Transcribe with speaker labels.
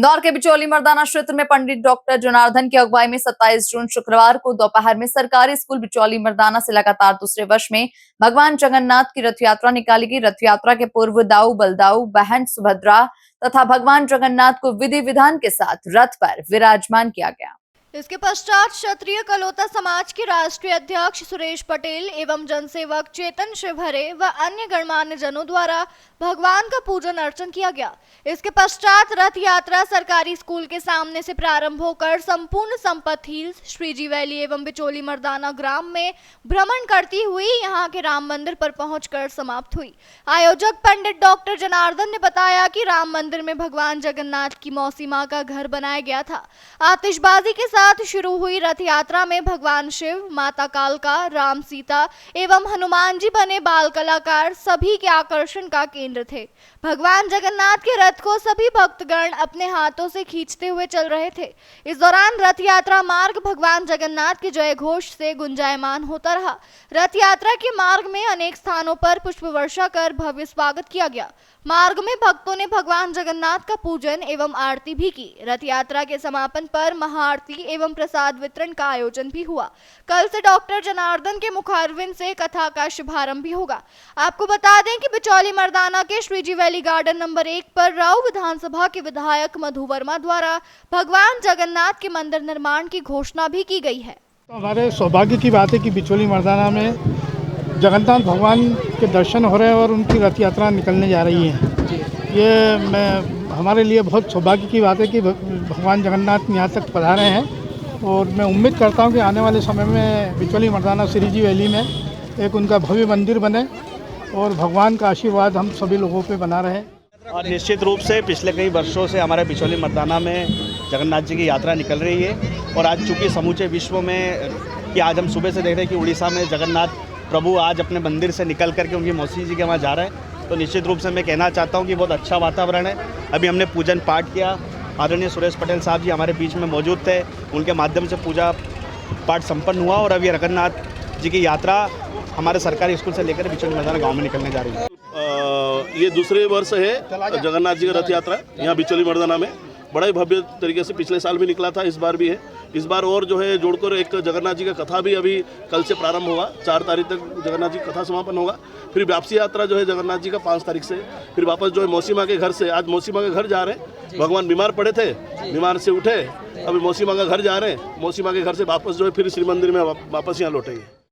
Speaker 1: इंदौर के बिचौली मर्दाना क्षेत्र में पंडित डॉक्टर जनार्दन की अगुवाई में 27 जून शुक्रवार को दोपहर में सरकारी स्कूल बिचौली मर्दाना से लगातार दूसरे वर्ष में भगवान जगन्नाथ की रथ यात्रा निकाली गई। रथ यात्रा के पूर्व दाऊ बलदाऊ बहन सुभद्रा तथा भगवान जगन्नाथ को विधि विधान के साथ रथ पर विराजमान किया गया।
Speaker 2: इसके पश्चात क्षत्रिय कलोता समाज के राष्ट्रीय अध्यक्ष सुरेश पटेल एवं जनसेवक चेतन शिवहरे व अन्य गणमान्य जनों द्वारा भगवान का पूजन अर्चन किया गया। इसके पश्चात रथ यात्रा सरकारी स्कूल के सामने से प्रारंभ होकर संपूर्ण संपत हिल्स, श्रीजी वैली एवं बिचौली मर्दाना ग्राम में भ्रमण करती हुई यहां के राम मंदिर पर पहुंचकर समाप्त हुई। आयोजक पंडित डॉक्टर जनार्दन ने बताया कि राम मंदिर में भगवान जगन्नाथ की मौसी मां का घर बनाया गया था। आतिशबाजी के साथ शुरू हुई रथ यात्रा में भगवान शिव, माता कालका, राम सीता एवं हनुमान जी बने बाल कलाकार सभी के आकर्षण का केंद्र थे। भगवान जगन्नाथ के रथ को सभी भक्तगण अपने हाथों से खींचते हुए चल रहे थे। इस दौरान रथ यात्रा मार्ग भगवान जगन्नाथ के जय घोष से गुंजायमान होता रहा। रथ यात्रा के मार्ग में अनेक स्थानों पर पुष्प वर्षा कर भव्य स्वागत किया गया। मार्ग में भक्तों ने भगवान जगन्नाथ का पूजन एवं आरती भी की। रथ यात्रा के समापन पर महाआरती एवं प्रसाद वितरण का आयोजन भी हुआ। कल से डॉक्टर जनार्दन के मुखारविंद से कथा का शुभारंभ भी होगा। आपको बता दें कि बिचौली मर्दाना के श्रीजी वैली गार्डन नंबर 1 पर राऊ विधानसभा के विधायक मधु वर्मा द्वारा भगवान जगन्नाथ के मंदिर निर्माण की घोषणा भी की गई है।
Speaker 3: तो हमारे सौभाग्य की बात है कि बिचौली मर्दाना में जगन्नाथ भगवान के दर्शन हो रहे हैं और उनकी रथ यात्रा निकलने जा रही है। ये हमारे लिए बहुत सौभाग्य की बात है कि भगवान जगन्नाथ यहाँ तक पधारे हैं और मैं उम्मीद करता हूँ कि आने वाले समय में बिचौली मर्दाना श्रीजी वैली में एक उनका भव्य मंदिर बने और भगवान का आशीर्वाद हम सभी लोगों पे बना रहे।
Speaker 4: और निश्चित रूप से पिछले कई वर्षों से हमारे बिचौली मर्दाना में जगन्नाथ जी की यात्रा निकल रही है और आज चूँकि समूचे विश्व में कि आज हम सुबह से देख रहे हैं कि उड़ीसा में जगन्नाथ प्रभु आज अपने मंदिर से निकल करके उनकी मौसी जी के वहाँ जा रहे हैं, तो निश्चित रूप से मैं कहना चाहता हूँ कि बहुत अच्छा वातावरण है। अभी हमने पूजन पाठ किया, आदरणीय सुरेश पटेल साहब जी हमारे बीच में मौजूद थे, उनके माध्यम से पूजा पाठ संपन्न हुआ और अभी जगन्नाथ जी की यात्रा हमारे सरकारी स्कूल से लेकर बिचौली मर्दाना गाँव में निकलने जा रही है।
Speaker 5: ये दूसरे वर्ष है जगन्नाथ जी का रथ यात्रा यहाँ बिचौली मर्दाना में बड़ा ही भव्य तरीके से पिछले साल भी निकला था, इस बार भी है। इस बार और जो है जोड़कर एक जगन्नाथ जी का कथा भी अभी कल से प्रारंभ होगा। 4 तारीख तक जगन्नाथ जी का कथा समापन होगा। फिर वापसी यात्रा जो है जगन्नाथ जी का 5 तारीख से फिर वापस जो है मौसी माँ के घर से, आज मौसी माँ के घर जा रहे हैं। भगवान बीमार पड़े थे, बीमार से उठे, अभी मौसी माँ का घर जा रहे हैं। मौसी माँ के घर से वापस जो है फिर श्री मंदिर में वापस यहाँ लौटेंगे।